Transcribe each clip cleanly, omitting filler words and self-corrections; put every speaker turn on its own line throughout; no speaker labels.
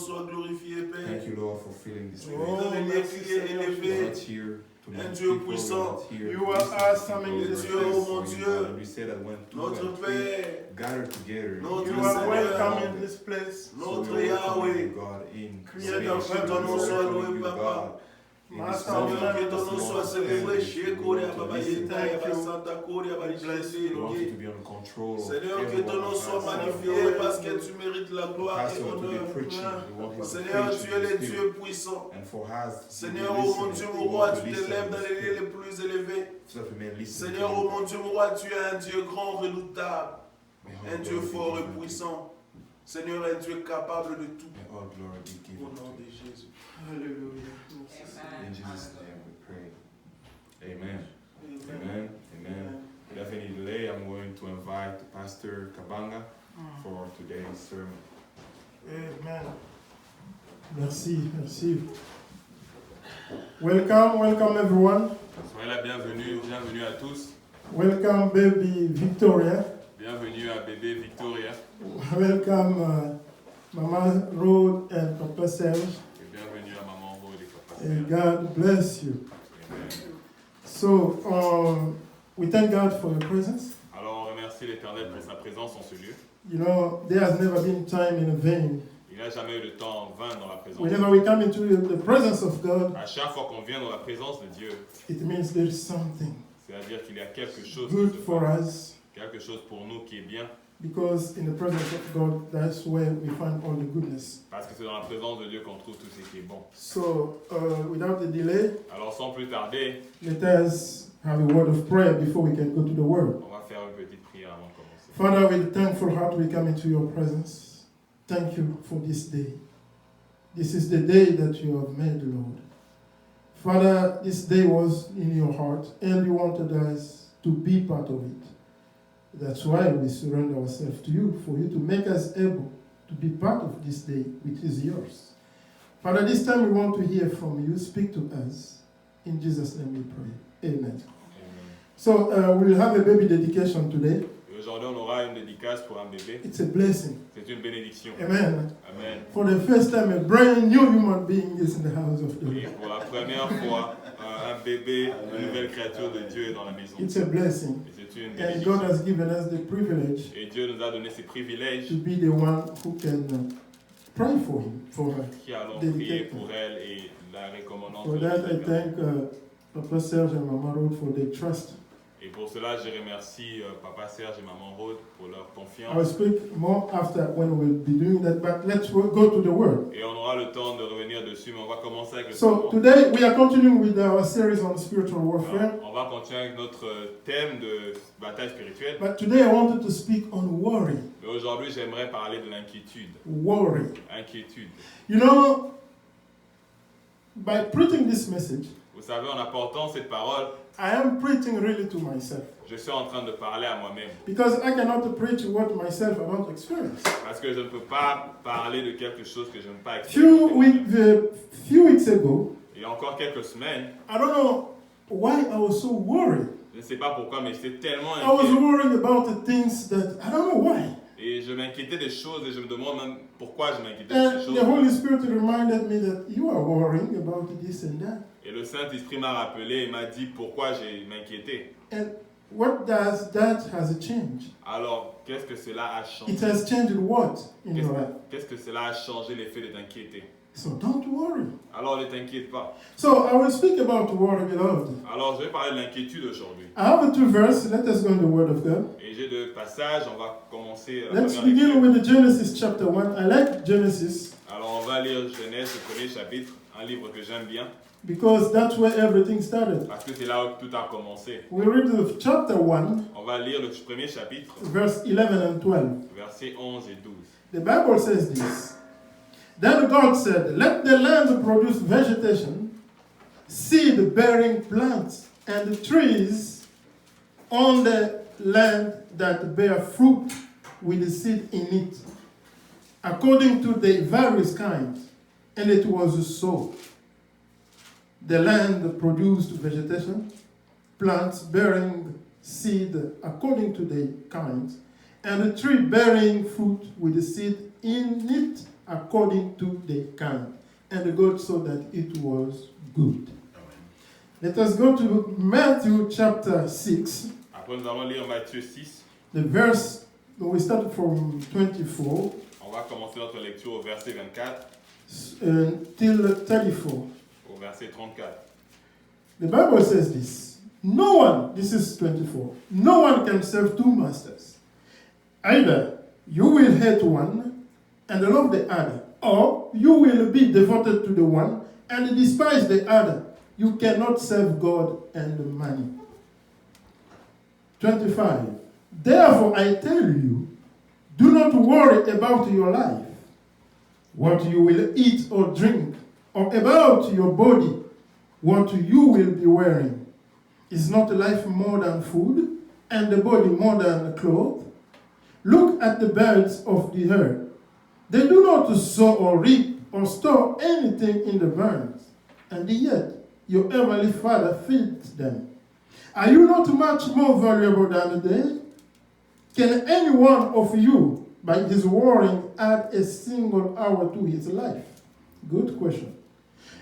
soit glorifié, Père.
Thank you, Lord, for filling this place.
Oh, merci, Seigneur.
We're not here to
Un
make
Dieu
people,
puissant.
we're not here
You
to
are
listen to
awesome
people,
in
we're
this
here
place.
for
Mon
you,
Dieu.
God. And we say that when two
Notre
and three
Père.
gather together,
Notre
You
you
are
Seigneur.
welcome in this place.
Notre
welcome
Yahweh.
you, God, in
Creator of
salvation.
heaven,
We're
ton nom soit
welcoming
loué,
you,
Papa.
God, in this
Master,
moment,
Seigneur, que
this
ton nom soit
moment,
célébré.
and
Chez
we
Korea,
want to
Baba
listen.
Yeta,
Thank
Yaba
you.
Santa Korea, Baba
Bless
Yeshua,
We want you
Elohim.
to be on control of
Seigneur, que
every
ton
one
nom
of
soit
us,
magnifié
Lord.
parce que tu mérites la gloire et
Pastor to be
l'honneur.
preaching. We want him to
Seigneur,
preach
tu
in
es
the
le
Spirit.
Dieu puissant.
And for us,
Seigneur, oh mon Dieu, mon roi, tu t'élèves dans les lieux les plus élevés. Seigneur, oh mon Dieu, mon roi, tu es un Dieu grand, redoutable, un Dieu fort et puissant. Seigneur, un Dieu capable de tout.
All glory be
Au
given
nom
to
de Jésus.
Hallelujah.
In Jesus' name we pray. Amen. Amen. Amen. Without any delay, I'm going to invite Pastor Kabanga for today's sermon.
Amen. Merci, merci. Welcome everyone.
Soyez la bienvenue, bienvenue à tous.
Welcome baby Victoria.
Bienvenue à bébé Victoria.
Welcome Mama Rod and Papa Serge.
Et bienvenue à Maman Rod et Papa Serge.
And God bless you.
Amen.
So we thank God for your presence.
Alors on remercie l'Éternel pour sa présence en ce lieu.
You know, there has never been time in vain.
Il n'a jamais eu de temps en vain dans la présence.
Whenever we come into the presence of God,
À chaque fois qu'on vient dans la présence de Dieu,
it means there is something
c'est-à-dire qu'il y a quelque chose, qui
good
se
for
passe,
us,
quelque chose pour nous qui est bien,
because in the presence of God, that's where we find all the goodness.
parce que c'est dans la présence de Dieu qu'on trouve tout ce qui est bon.
So, without the delay,
Alors sans plus tarder,
let us have a word of prayer before we can go to the Word.
on va faire une petite prière avant de commencer.
Father, with a thankful heart, we come into your presence. Thank you for this day. This is the day that you have made, Lord. Father, this day was in your heart, and you wanted us to be part of it. That's why we surrender ourselves to you, for you to make us able to be part of this day, which is yours. Father, this time we want to hear from you. Speak to us. In Jesus' name we pray. Amen.
Amen.
So we'll have a baby dedication today.
Et aujourd'hui, on aura une dédicace pour un bébé.
It's a blessing.
C'est une bénédiction.
Amen.
Amen.
For the first time, a brand new human being is in the house of the
Et
Lord.
pour la première fois, un bébé, une nouvelle créature de Dieu est dans la maison.
It's a blessing.
Et c'est une
And God
bénédiction.
has given us the privilege
Et Dieu nous a donné ces privilèges
to be the one who can pray for him, for her.
qui allons
Dédicace.
prier pour elle et la recommandons.
For that, I thank Papa Serge and Mama Rod for their trust.
Et pour cela, je remercie Papa Serge et Maman Rod pour leur
I will
confiance.
speak more after when we'll be doing that, but let's go to the Word.
Et on aura le temps de revenir dessus, mais on va commencer avec le
So
sermon.
today we are continuing with our series on spiritual warfare,
Alors, on va continuer avec notre thème de bataille spirituelle.
but today I wanted to speak on worry.
Mais aujourd'hui, j'aimerais parler de l'inquiétude.
Worry.
Inquiétude.
You know, by preaching this message,
Vous savez, en apportant cette parole,
I am preaching really to myself.
je suis en train de parler à moi-même.
Because I cannot preach what myself I don't experience.
Parce que je ne peux pas parler de quelque chose que je n'ai pas
Few
expérimenté.
weeks ago,
Il y a encore quelques semaines,
I don't know why I was so worried.
je ne sais pas pourquoi, mais j'étais tellement
I was
inquiet.
worrying about the things that I don't know why.
Et je m'inquiétais des choses et je me demande même pourquoi je m'inquiétais de
And
ces
the
choses.
Holy Spirit reminded me that you are worrying about this and that.
Et le Saint-Esprit m'a rappelé et m'a dit pourquoi j'ai m'inquiété.
And what does that has changed?
Alors, qu'est-ce que cela a changé?
It has changed what in your life?
Qu'est-ce que cela a changé l'effet de t'inquiéter?
So don't worry.
Alors, ne t'inquiète pas.
So I will speak about worry, beloved.
Alors, je vais parler de l'inquiétude aujourd'hui.
I have two verses. Let us go in the Word of God.
Et j'ai deux passages, on va commencer la
Let's
première
begin
lecture.
with the Genesis chapter 1. I like Genesis
Alors, on va lire Genèse, le premier chapitre, un livre que j'aime bien,
because that's where everything started.
parce que c'est là où tout a commencé.
We read the chapter 1,
On va lire le premier chapitre,
verse 11 and 12.
versets 11 et 12.
The Bible says this. Then God said, let the land produce vegetation, seed-bearing plants, and trees on the land that bear fruit with the seed in it, according to the various kinds. And it was so. The land produced vegetation, plants bearing seed according to the kinds, and a tree bearing fruit with the seed in it according to the kind. And God saw that it was good. Let us go to Matthew chapter 6.
Après, nous allons lire Matthieu 6.
The verse, we start from 24
On va commencer notre lecture au verset 24
till 34.
au verset 34.
The Bible says this. No one, this is 24, no one can serve two masters. Either you will hate one and love the other, or you will be devoted to the one and despise the other. You cannot serve God and money. 25. Therefore I tell you, do not worry about your life, what you will eat or drink, or about your body, what you will be wearing. Is not life more than food, and the body more than clothes? Look at the birds of the air. They do not sow or reap or store anything in the barns, and yet your heavenly Father feeds them. Are you not much more valuable than they? Can any one of you, by his worrying, add a single hour to his life? Good question.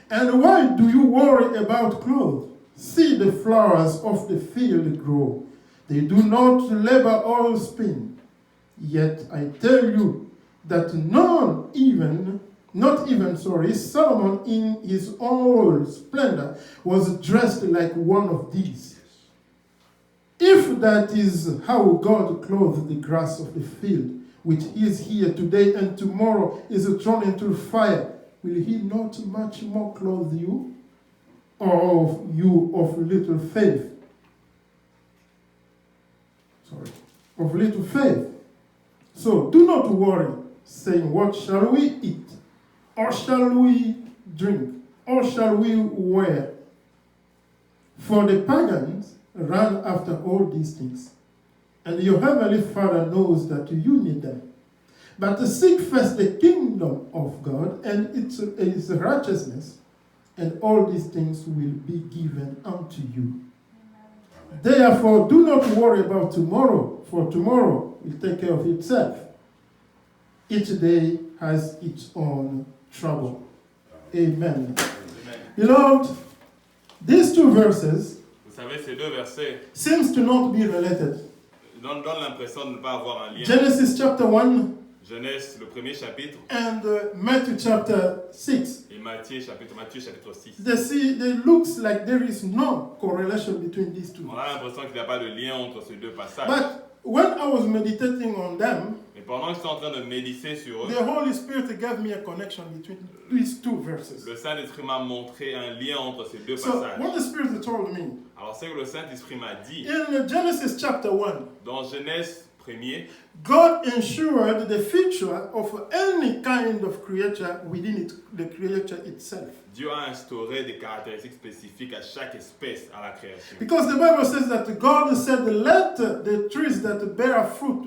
And why do you worry about clothes? See the flowers of the field grow. They do not labor or spin. Yet I tell you that not even Solomon in his own splendor was dressed like one of these. If that is how God clothes the grass of the field, which is here today and tomorrow is thrown into fire, will he not much more clothe you? Or of you of little faith? Of little faith. So do not worry, saying, what shall we eat? Or shall we drink? Or shall we wear? For the pagans run after all these things, and your heavenly Father knows that you need them. But seek first the kingdom of God and its righteousness, and all these things will be given unto you. Therefore, do not worry about tomorrow, for tomorrow will take care of itself. Each day has its own trouble. Amen. Beloved, these two verses
Vous savez, ces deux versets
seems to not be related.
donnent l'impression de ne pas avoir un lien.
Genesis chapter 1
Genèse, le premier chapitre,
and Matthew chapter 6.
et Matthieu chapitre 6.
They looks like there is no correlation between these two.
On a l'impression qu'il n'y a pas de lien entre ces deux passages.
But when I was meditating on them,
Mais pendant que j'étais en train de méditer sur eux,
the Holy Spirit gave me a connection between these two verses.
le Saint-Esprit m'a montré un lien entre ces deux
So
passages.
what the Spirit told me,
Alors c'est que le Saint-Esprit m'a dit,
in Genesis chapter 1,
dans Genèse 1er,
God ensured the future of any kind of creature within the creature itself.
Dieu a instauré des caractéristiques spécifiques à chaque espèce à la création.
Because the Bible says that God said, let the trees that bear fruit,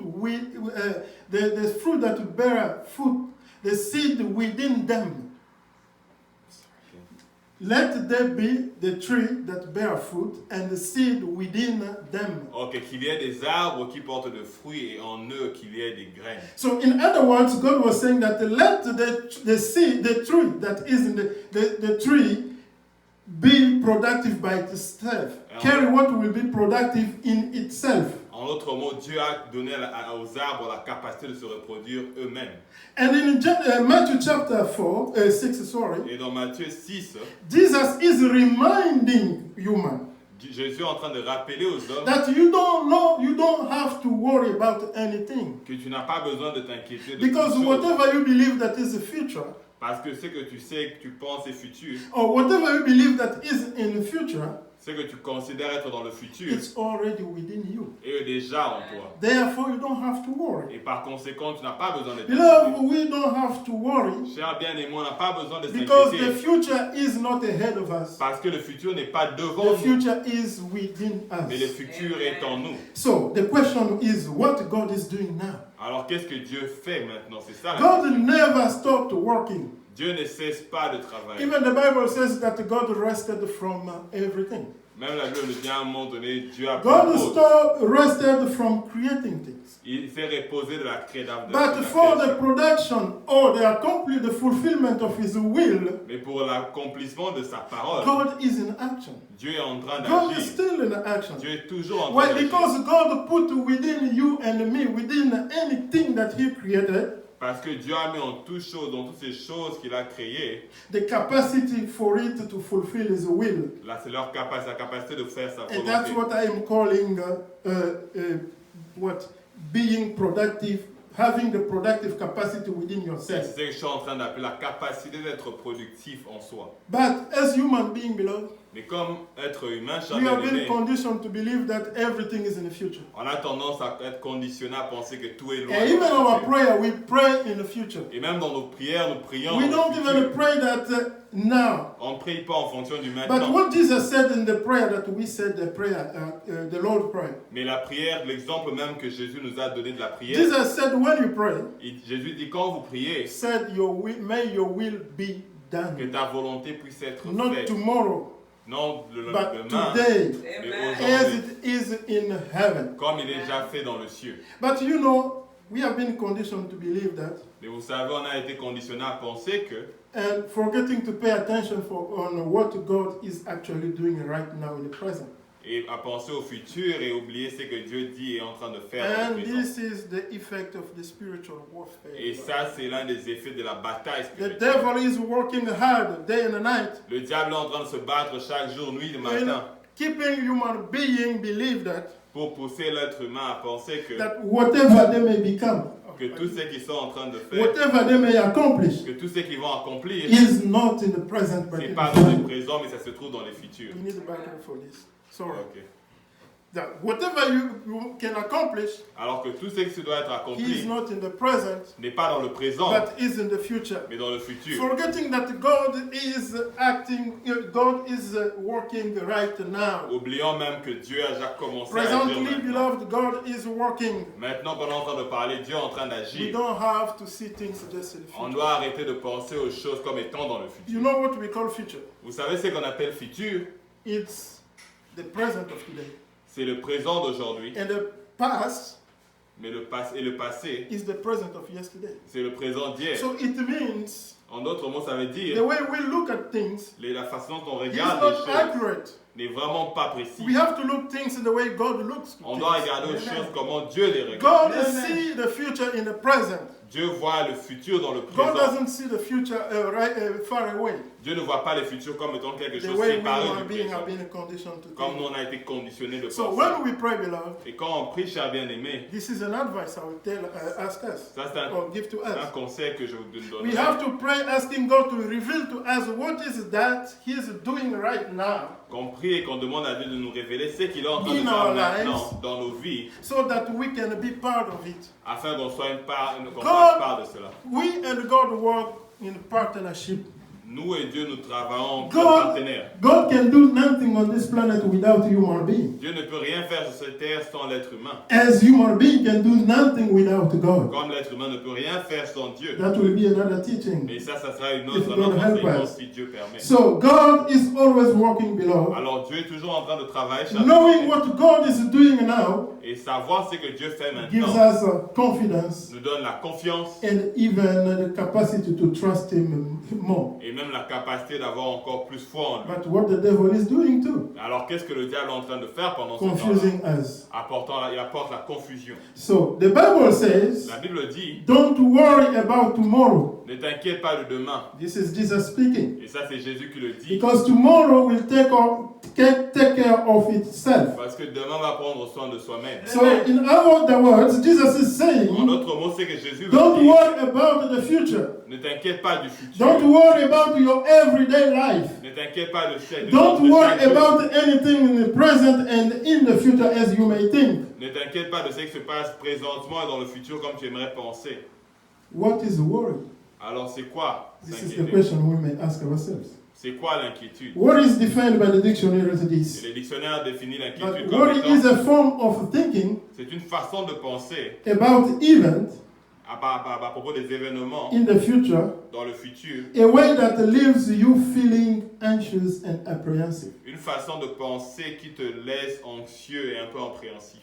the fruit that bear fruit, the seed within them. Let there be the tree that bear fruit and the seed within them.
Ok, qu'il y ait des arbres qui portent de fruits et en eux qu'il y ait des graines.
So in other words, God was saying that let the seed, the tree that is in the tree be productive by itself. Carry what will be productive in itself.
En d'autres mots, Dieu a donné aux arbres la capacité de se reproduire eux-mêmes.
And in Matthew chapter 6,
Et dans Matthieu 6,
Jesus is reminding human
Jésus est en train de rappeler aux hommes
that you don't have to worry about anything.
que tu n'as pas besoin de t'inquiéter de
Because
toute chose.
whatever you believe that is the future,
Parce que ce que tu sais, que tu penses est futur,
or whatever you believe that is in the future,
ce que tu considères être dans le futur,
it's already within you.
est déjà en toi.
Therefore, you don't have to worry.
Et par conséquent, tu n'as pas besoin de
Beloved,
t'inquiéter.
we don't have to worry
Cher bien-aimé, on n'a pas besoin de
because the
s'inquiéter.
future is not ahead of us.
Parce que le futur n'est pas devant
The
nous,
future is within
mais le
us.
futur est en nous.
So the question is what God is doing now.
Alors qu'est-ce que Dieu fait maintenant? C'est ça la
God
question.
never stopped working.
Dieu ne cesse pas de travailler.
Even the Bible says that God rested from everything.
Même la Bible nous dit à un moment donné, Dieu a
God
pris
rested from creating things.
Il s'est reposé de la création.
But for the production or the fulfillment of His will,
Mais pour l'accomplissement de sa parole,
God is in action.
Dieu est en train
God is
d'agir.
still in action.
Dieu est toujours en
Why?
train d'agir.
Because God put within you and me, within anything that He created,
Parce que Dieu a mis en toutes choses, dans toutes ces choses qu'il a créées,
the capacity for it to fulfill His will.
là c'est leur capacité, la capacité de faire sa
And that's
volonté.
what I am calling being productive, having the productive capacity within
C'est
yourself.
ce que je suis en train d'appeler la capacité d'être productif en soi.
But as human being, beloved,
Mais comme être humain, cher
we have been
bien-aimé,
conditioned to believe that everything is in the future.
on a tendance à être conditionné à penser que tout est loin.
And even our prayer, we pray in the future.
Et même dans nos prières, nous prions.
We
dans
don't
le
even
futur.
pray that now.
On ne prie pas en fonction du
But
maintenant.
what Jesus said in the prayer that we said, the prayer, the Lord prayer.
Mais la prière, l'exemple même que Jésus nous a donné de la prière,
Jesus said, when you pray,
Jésus dit quand vous priez,
said, may your will be
que
done.
ta volonté puisse être
Not
faite.
tomorrow,
Non le
but
lendemain,
today,
mais
as
aujourd'hui,
it is in heaven.
comme il est déjà fait dans le ciel.
But you know, we have been conditioned to believe that,
Mais vous savez, on a été conditionné à penser que,
and forgetting to pay attention on what God is actually doing right now in the present.
et à penser au futur et oublier ce que Dieu dit et est en train de faire dans
And
le présent.
this is the effect of the spiritual warfare.
Et ça, c'est l'un des effets de la bataille
The
spirituelle.
devil is working hard day and night,
Le diable est en train de se battre chaque jour, nuit et matin,
keeping human being believe
pour pousser l'être humain à penser
that whatever they may become,
que tout ce qu'ils sont en train de faire,
whatever they may accomplish,
que tout ce qu'ils vont accomplir,
is not in the present but
c'est
in
pas
the
dans le
future.
présent, mais ça se trouve dans les futurs.
You need a backup for this. Sorry.
Ok.
That whatever you can accomplish,
Alors que tout ce qui doit être
he is
accompli
not in the present
n'est pas dans le présent,
but is in the future.
mais dans le futur.
Forgetting that God is acting, God is working right now.
Oubliant même que Dieu a déjà commencé à agir
Presently,
maintenant.
beloved, God is working.
Maintenant qu'on est en train de parler, Dieu est en train
We
d'agir.
don't have to see things just in the
On
future.
doit arrêter de penser aux choses comme étant dans le futur.
You know what we call future?
Vous savez ce qu'on appelle futur?
It's the present of today.
C'est le présent d'aujourd'hui,
And the past
mais le passé,
is the present of yesterday.
c'est le présent d'hier.
So it means
En d'autres mots, ça veut
the
dire
way we look at things
la façon dont on
is
regarde les
not
choses
accurate.
n'est vraiment pas précis.
We have to look things the way God looks.
On doit regarder aux choses comment Dieu les regarde.
God sees the future in the present.
Dieu voit le futur dans le
God
présent.
doesn't see the future far away.
Dieu ne voit pas le futur comme étant quelque
The
chose
way we
séparé
human
du
beings
présent.
have been conditioned to
Comme
think.
nous on a été conditionnés de
So
penser.
when we pray, beloved,
Et quand on prie, cher bien-aimé,
this is an advice I will ask us
ça c'est
or give to
un
us.
conseil que je vous donne.
We have to pray asking God to reveal to us what is that He is doing right now
Qu'on prie et qu'on demande à Dieu de nous révéler ce qu'il est en train de
In
faire
our
maintenant
lives.
dans nos vies,
so that we can be part of it.
afin qu'on soit qu'on
God-
fasse part de cela.
We and God work in partnership.
Nous et Dieu, nous travaillons comme
God,
partenaires.
God can do nothing on this planet without human being.
Dieu ne peut rien faire sur cette terre sans l'être humain.
As human being can do nothing without God.
Comme l'être humain ne peut rien faire sans Dieu.
That will be another teaching.
Mais ça sera une
If
autre,
God
un autre
help
enseignement
us.
si Dieu permet.
So God is always working, beloved.
Alors Dieu est toujours en train de travailler chaque
Knowing
jour.
what God is doing now
Et savoir ce que Dieu fait
gives
maintenant
us confidence
nous donne la confiance
and even the capacity to trust Him more.
et même la capacité d'avoir encore plus foi en lui.
But what the devil is doing too,
Alors qu'est-ce que le diable est en train de faire pendant ce temps-là?
confusing us.
Il apporte la confusion.
So the Bible says,
La Bible dit,
don't worry about tomorrow.
ne t'inquiète pas de demain.
This is Jesus speaking.
Et ça c'est Jésus qui le dit.
Because tomorrow will take care of itself.
Parce que demain va prendre soin de soi-même.
So in other words, Jesus is
En
saying,
d'autres mots, c'est que Jésus veut
don't
dire,
worry about the future.
ne t'inquiète pas du futur.
Don't worry about your everyday life.
Ne t'inquiète pas de chaque
Don't
de
worry
chaque jour.
about anything in the present and in the future as you may think.
Ne t'inquiète pas de ce qui se passe présentement et dans le futur comme tu aimerais penser.
What is worry?
Alors c'est quoi
This is the
s'inquiéter?
question we may ask ourselves.
C'est quoi l'inquiétude?
Worry is defined by the dictionary as
Et
this.
les dictionnaires définissent l'inquiétude
But
comme
worry is
étant,
a form of thinking
c'est une façon de penser
about events
à propos des événements
in the future,
dans le futur,
a way that leaves you feeling anxious and apprehensive.
une façon de penser qui te laisse anxieux et un peu appréhensif.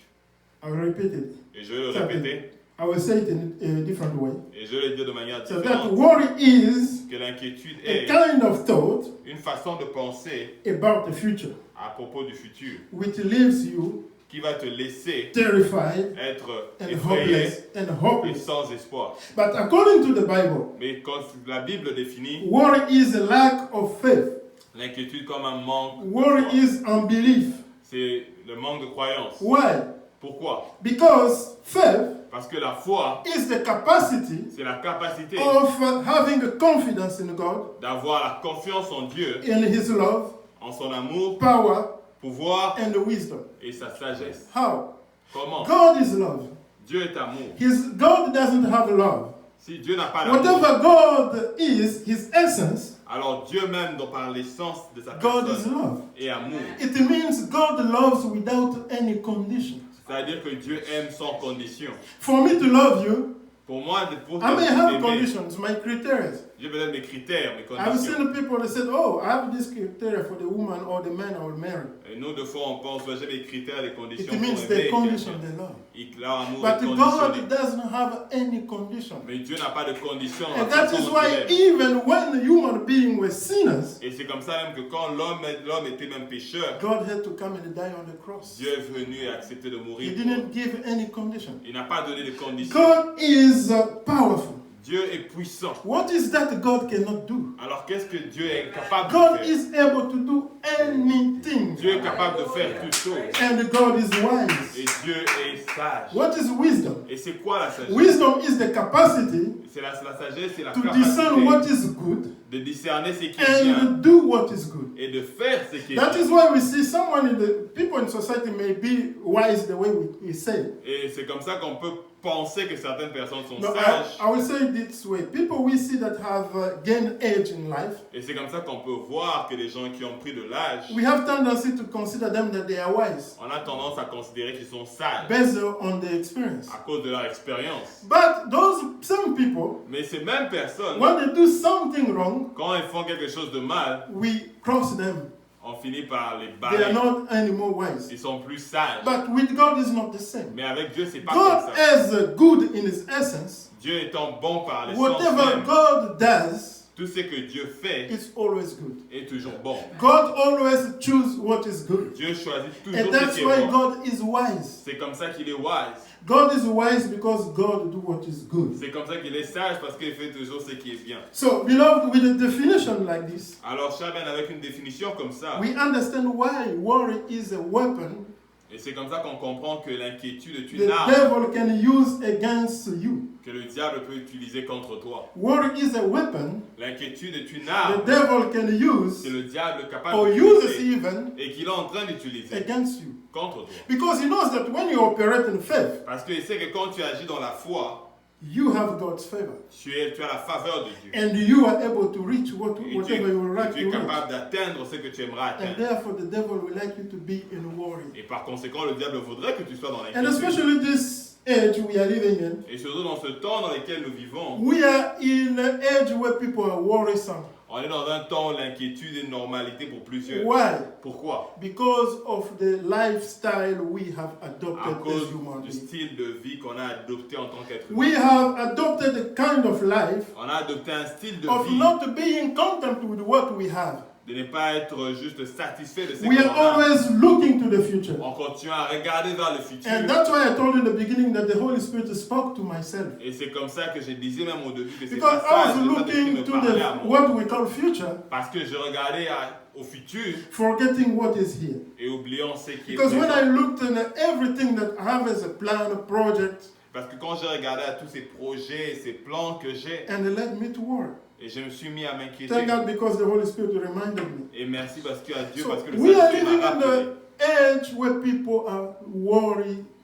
I will repeat it.
Et je vais le répéter,
I will say it in a different way.
et je vais le dire de manière
So that
différente,
worry is
que l'inquiétude
a
est
kind of thought
une façon de penser
about the future,
à propos du futur,
which leaves you
qui va te laisser
terrified
être
and
effrayé
hopeless and
et
hopeless.
sans espoir.
But according to the Bible,
Mais quand la Bible définit
worry is a lack of faith.
l'inquiétude comme un manque de
Worry
foi,
is unbelief.
c'est le manque de croyance.
Why?
Pourquoi?
Because faith
Parce que la foi,
is the capacity
c'est la capacité
of having a confidence in God,
d'avoir la confiance en Dieu,
in His love,
en son amour,
power,
pouvoir
and wisdom.
et sa sagesse.
How?
Comment?
God is love.
Dieu est amour.
God doesn't have love.
Si Dieu n'a pas l'amour,
Whatever God is, His essence,
alors Dieu même, donc par l'essence de sa
God is
personne,
love.
est amour.
It means God loves without any condition.
C'est-à-dire que Dieu aime sans condition.
For me to love you,
Pour moi, pour
I may have
t'aimer,
conditions, my criteria.
j'ai peut-être mes critères, mes
I've
conditions.
seen people that said, "Oh, I have this criteria for the woman or the man I will marry."
Et nous, deux fois, on pense, ouais, j'ai mes critères, les conditions
It means
pour
the
aimer
condition
quelqu'un.
they love.
Et leur amour
But
est conditionné.
God doesn't have any condition.
Mais Dieu n'a pas de condition.
And that is why even when human beings were sinners,
Et c'est comme ça même que quand l'homme était même pécheur,
God had to come and die on the cross.
Dieu est venu et a accepté de
He
mourir.
didn't give any condition.
Il n'a pas donné de conditions.
God is powerful.
Dieu est puissant.
What is that God cannot do?
Alors qu'est-ce que Dieu est capable de
God
faire?
is able to do anything.
Dieu est capable de faire toutes choses.
And God is
Et
wise.
Dieu est sage.
What is wisdom?
Et c'est quoi la sagesse?
Wisdom is the capacity
C'est la sagesse, c'est la
to discern what
capacité
is good
de discerner ce qui est bien
and do what is good.
et de faire ce qui est
That
bien.
is why we see someone in the people in society may be wise the way we say.
Et c'est comme ça qu'on peut penser que certaines personnes sont
No,
sages.
I will say it this way. People we see that have gained age in life,
Et c'est comme ça qu'on peut voir que les gens qui ont pris de l'âge,
we have tendency to consider them that they are wise
on a tendance à considérer qu'ils sont sages
based on their experience.
à cause de leur expérience.
But those some people,
Mais ces mêmes personnes,
when they do something wrong,
quand ils font quelque chose de mal,
we cross them.
on finit par les
They are
balayer.
not anymore wise.
Ils sont plus sages.
But with God is not the same.
Mais avec Dieu, c'est pas
God
comme ça.
as good in His essence.
Dieu étant bon par l'essence
Whatever
même,
God does,
tout ce que Dieu fait
it's always good.
est toujours bon.
God always chooses what is good.
Dieu choisit
And
toujours ce
that's
qui est
why
bon.
God is wise.
C'est comme ça qu'il est wise.
God is wise because God do what is good.
C'est comme ça qu'il est sage parce qu'il fait toujours ce qui est bien.
So, beloved, with a definition like this,
Alors, Chaben, avec une définition comme ça,
we understand why worry is a weapon
et c'est comme ça qu'on comprend que l'inquiétude est
the
une arme
devil can use against you.
que le diable peut utiliser contre toi.
Worry is a weapon
L'inquiétude est une
the
arme
devil can use
que le diable est capable
or uses
d'utiliser
even
et qu'il est en train d'utiliser
against you.
contre toi.
Because he knows that when you operate in faith,
Parce qu'il sait que quand tu agis dans la foi,
you have God's favor.
tu as la faveur de Dieu.
And you are able to reach
Et
whatever you would like
tu es
to reach.
capable d'atteindre ce que tu aimeras
And
atteindre.
therefore, the devil will like you to be in worry.
Et par conséquent, le diable voudrait que tu sois dans
And
l'inquiétude.
especially this age we are living in,
Et surtout dans ce temps dans lequel nous vivons,
we are in an age where people are worrisome.
on est dans un temps où l'inquiétude est une normalité pour plusieurs.
Why?
Pourquoi?
Because of the lifestyle we have
À
adopted
cause
as human
du
beings.
style de vie qu'on a adopté en tant qu'être humain.
We have adopted a kind of life
On a adopté un style de
of
vie
not being content with what we have.
de ne pas être juste satisfait de ce
We
qu'on
are
a.
always looking to the future.
On continue à regarder vers le futur.
And that's why I told you in the beginning that the Holy Spirit spoke to myself.
Et c'est comme ça que je disais même au début que c'est
Because
pas
I
ça,
was
le Saint-Esprit
looking
me
to
parlait à
the
moi.
what we call future,
Parce que je regardais au futur
forgetting what is here.
et oubliant ce qui est
Because when I
présent.
looked at everything that I have as a plan, a project,
Parce que quand j'ai regardé à tous ces projets et ces plans que j'ai,
and it led me to worry.
et je me suis mis à m'inquiéter.
Thank God because the Holy Spirit reminded me.
Et merci parce que à Dieu,
So
parce que le
we are
Saint-Esprit
living
m'a
in
rappelé.
the age where people are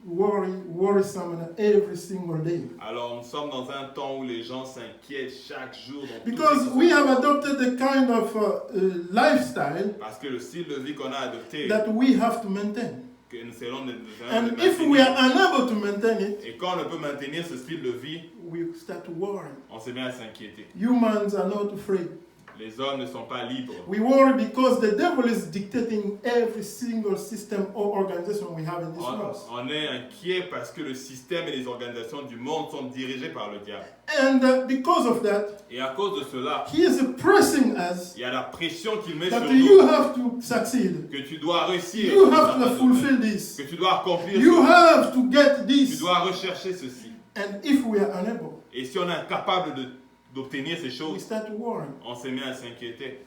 worrisome every single day.
Alors nous sommes dans un temps où les gens s'inquiètent chaque jour. Dans tout
Because
ce qui
we
se
have
passe.
adopted a kind of lifestyle
Parce que le style de vie qu'on a adopté,
that we have to maintain.
selon les
And if we are unable to maintain it,
et quand on ne peut maintenir ce style de vie,
we start worrying.
on se met à s'inquiéter.
Humans are not free.
Les hommes ne sont pas libres.
We worry because the devil is dictating every single system or organization we have in this world.
On est inquiet parce que le système et les organisations du monde sont dirigés par le diable.
And because of that,
Et à cause de cela,
he is pressing us
il y a la pression qu'il met
that
sur
you
nous,
have to succeed.
que tu dois réussir,
You have to fulfill this.
que tu dois accomplir
You
ceci,
have to get
tu
this.
dois rechercher ceci.
And if we are unable,
Et si on est incapable d'obtenir ces
we
choses,
start worrying.
on se met à s'inquiéter.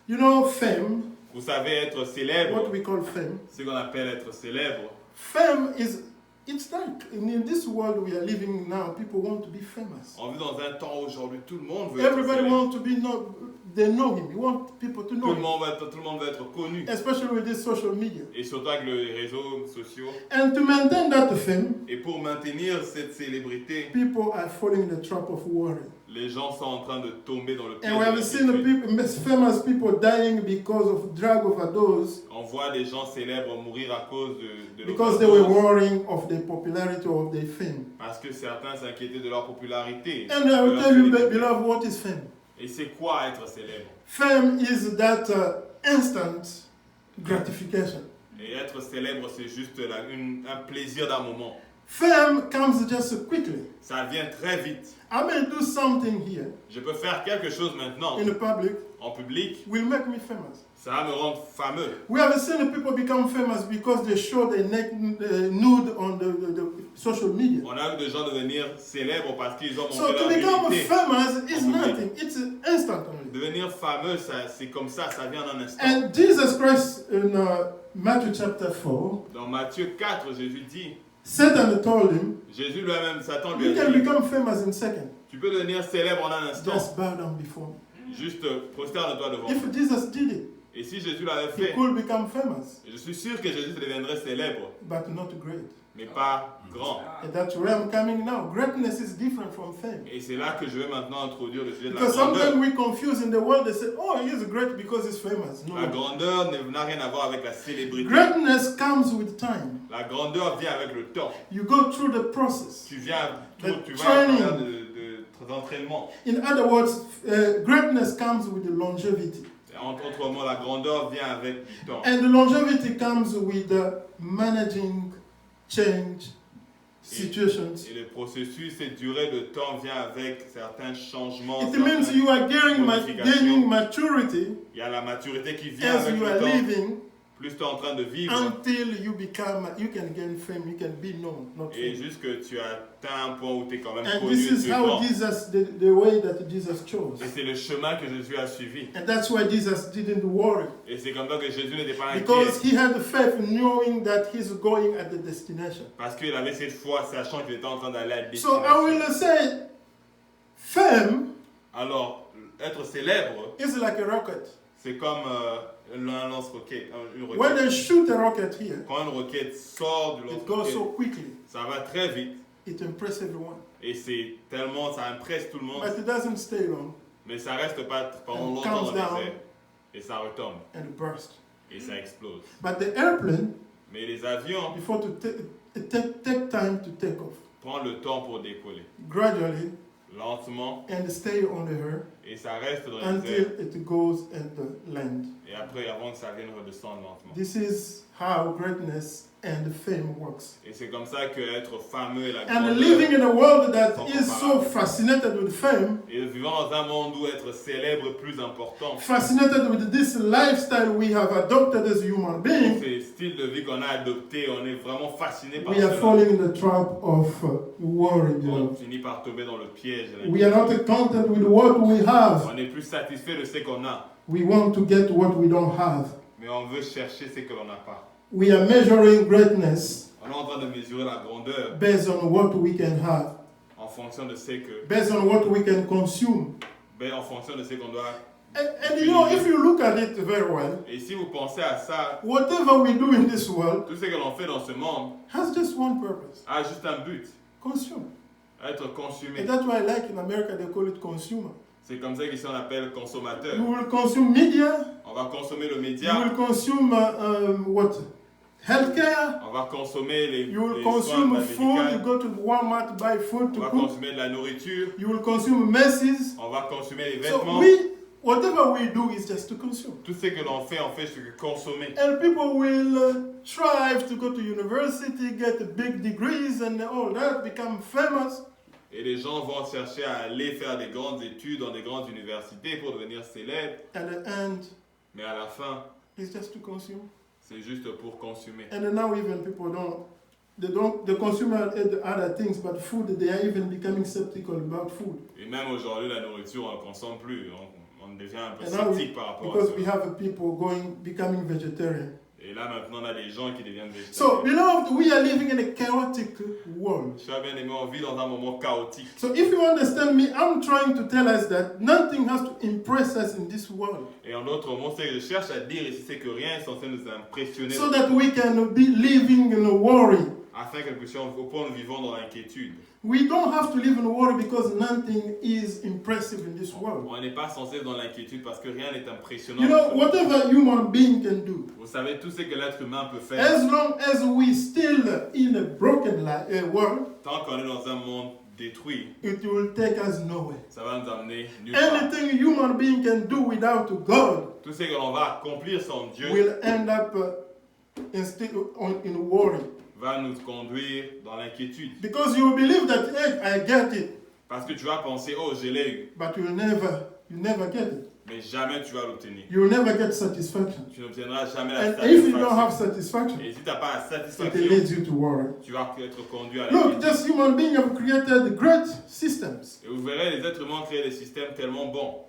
You know, fame,
Vous savez, être
what
célèbre,
we call fame,
ce qu'on appelle être célèbre,
fame is, it's like in this world we are living now, people want to be famous.
on vit dans un temps aujourd'hui, tout le monde veut
Everybody
être célèbre.
wants to be known, they know him. You want people to
Tout
know
le
him,
monde veut être connu.
especially with this social media.
Et surtout avec les réseaux sociaux.
And to maintain that fame,
Et pour maintenir cette célébrité,
people are falling in the trap of worry.
les gens sont en train de tomber dans le piège.
And we
de
have seen the
l'inquiétude.
people, famous people dying because of drug overdose
On voit des gens célèbres mourir à cause de
because they were
l'overdose,
worrying of their popularity or of their fame.
parce que certains s'inquiétaient de leur popularité.
And I
de
will
leur
tell you,
célébrité.
beloved, what is fame?
Et c'est quoi être célèbre?
Fame is that instant gratification.
Et être célèbre, c'est juste un plaisir d'un moment.
Fame comes just quickly.
Ça vient très vite.
I may do something here
Je peux faire quelque chose maintenant
in the public,
en public,
will make me famous.
ça va me rendre fameux.
We have seen people become famous because they show their neck nude on the social media.
On a vu des gens devenir célèbres parce qu'ils ont
So
montré
to
leur
become
nudité.
famous is
En public.
nothing. It's instant only.
Devenir fameux, c'est comme ça vient en un instant.
And Jesus Christ in Matthew chapter 4,
Dans Matthieu 4, Jésus dit,
Satan told him,
Jésus lui-même, Satan lui
you
a
can
dit,
become famous in second.
tu peux devenir célèbre en un instant,
Just bow down before me.
juste prosterne-toi devant moi.
If Jesus did it,
Et si Jésus l'avait
he
fait,
could become famous,
je suis sûr que Jésus deviendrait célèbre,
but not great.
mais pas grand.
And that's where I'm coming now. Greatness is different from fame.
Et c'est là que je vais maintenant introduire le sujet de la
Because sometimes
grandeur.
we confuse in the world, they say, oh, he is great because he's famous.
La
No.
grandeur n'a rien à voir avec la célébrité.
Greatness comes with time.
La grandeur vient avec le temps.
You go through the process.
Tu vas
The
à travers
training.
d'entraînement.
In other words, greatness comes with the longevity.
Entre mots, la grandeur vient avec du temps.
And the longevity comes with managing change situations.
Et le processus et durée de temps vient avec certains changements.
It means you are gaining maturity
Il y a la maturité qui vient
as
avec
you
le
are
temps.
living
Plus tu es en train de vivre
until you can gain fame, you can be known, not
et
famous.
jusque tu atteins un point où tu es quand même
And
connu
this
et
is
tu es
how
grand.
Jesus, the way that Jesus chose.
Et c'est le chemin que Jésus a suivi.
And that's why Jesus didn't worry.
Et c'est comme ça que Jésus n'était pas inquiet.
Because he had the faith knowing that he's going at the destination.
Parce qu'il avait cette foi, sachant qu'il était en train d'aller à la
So I will
destination.
say, fame
Alors, être célèbre,
is like a rocket.
c'est comme un lance-roquette. Une
When
roquette.
they shoot a rocket here,
Quand une roquette sort de
it goes
lance-roquette,
so quickly,
ça va très vite.
it impresses everyone.
Et c'est tellement, ça impresse tout le monde.
But it doesn't stay long
Mais ça reste pas pendant
And
longtemps
comes
dans
down.
les airs. Et ça retombe.
and burst.
Et ça explose.
But the airplane,
Mais les avions
before to take time to take off,
prennent le temps pour décoller.
gradually,
Lentement.
and stay on the air
Et ça reste dans les
until
airs.
it goes and land.
Et après, avant que ça vienne redescendre lentement.
This is how greatness and fame works.
Et c'est comme ça que être fameux et la
And
grandeur.
living in a world that is so fascinated with fame,
Et vivant dans un monde où être célèbre est plus important.
fascinated with this lifestyle we have adopted as human beings,
Ces styles de vie qu'on a adoptés, on est vraiment fasciné par
we are
cela.
falling in the trap of worry,
On
beloved.
finit par tomber dans le piège. de
We are not
l'inquiétude.
content with what we have.
On n'est plus satisfait de ce qu'on a.
We want to get what we don't have.
Mais on veut chercher ce que l'on n'a pas.
We are measuring greatness
On est en train de mesurer la grandeur
based on what we can have,
en fonction de ce que,
based on what we can consume.
en fonction de ce qu'on doit.
And you know, if you look at it very well,
Et si vous pensez à ça,
whatever we do in this world
tout ce que l'on fait dans ce monde
has just one purpose:
a juste un but,
consume.
être consumé.
And that's why I like in America they call it consumer.
C'est comme ça qu'ici on appelle consommateur.
You will consume media,
On va consommer le
you
média,
will consume what? healthcare.
On va consommer les
You will
soins
consume food. You
médicaux.
go to Walmart to buy food
On
to
va
cook.
consommer de la nourriture.
You will consume messes.
On va consommer les
So
vêtements.
whatever we do is just to consume.
Tout ce que l'on fait, on fait ce que consommer.
And people will strive to go to university, get big degrees and all that, become famous.
Et les gens vont chercher à aller faire des grandes études dans des grandes universités pour devenir célèbres.
At the end,
Mais à la fin,
it's just to consume.
c'est juste pour consommer.
And then now even people they consume other things, but food, they are even becoming skeptical about food.
Et même aujourd'hui, la nourriture, on ne consomme plus. On devient un peu
And now
sceptique par rapport à
because
ça.
we have people becoming vegetarian.
Et là, maintenant, on a des gens qui deviennent
So,
végétariens.
beloved, we are living in a chaotic world.
Chers bien-aimés, on vit dans un moment chaotique.
So, if you understand me, I'm trying to tell us that nothing has to impress us in this world,
Et en d'autres mots, ce que je cherche à dire ici, c'est que rien n'est censé nous impressionner
so that we can be living in a worry.
afin que nous puissions, au point où nous vivons dans l'inquiétude.
We don't have to live in a worry because nothing is impressive in this world.
On n'est pas censé être dans l'inquiétude parce que rien n'est impressionnant.
You know, whatever human being can do,
Vous savez tout ce que l'être humain peut faire.
as long as we still in a broken world,
Tant qu'on est dans un monde détruit,
it will take us nowhere.
ça va nous amener nulle part.
Anything human being can do without God
Tout ce que l'on va accomplir sans Dieu
will end up in worry.
va nous conduire dans l'inquiétude.
Because you will believe that, hey, I get it,
Parce que tu vas penser, oh, je l'ai eu,
but you never get it.
mais jamais tu vas l'obtenir.
You will never get satisfaction.
Tu n'obtiendras jamais la
And if you don't have
satisfaction.
satisfaction,
Et si tu n'as pas la
it
satisfaction,
leads you to worry.
tu vas être conduit à
Look,
l'inquiétude.
just human beings have created great systems.
Et vous verrez, les êtres humains ont créé des systèmes tellement bons.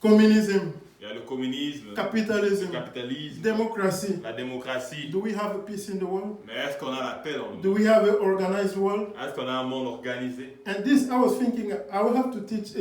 Communism,
Il y a le communisme, le
capitalism,
capitalisme,
democracy.
la démocratie.
Do we have a peace in the world?
Mais est-ce qu'on a la paix dans le
Do
monde?
we have an organized world?
Est-ce qu'on a un monde organisé?
And this, I was thinking, I will have to teach,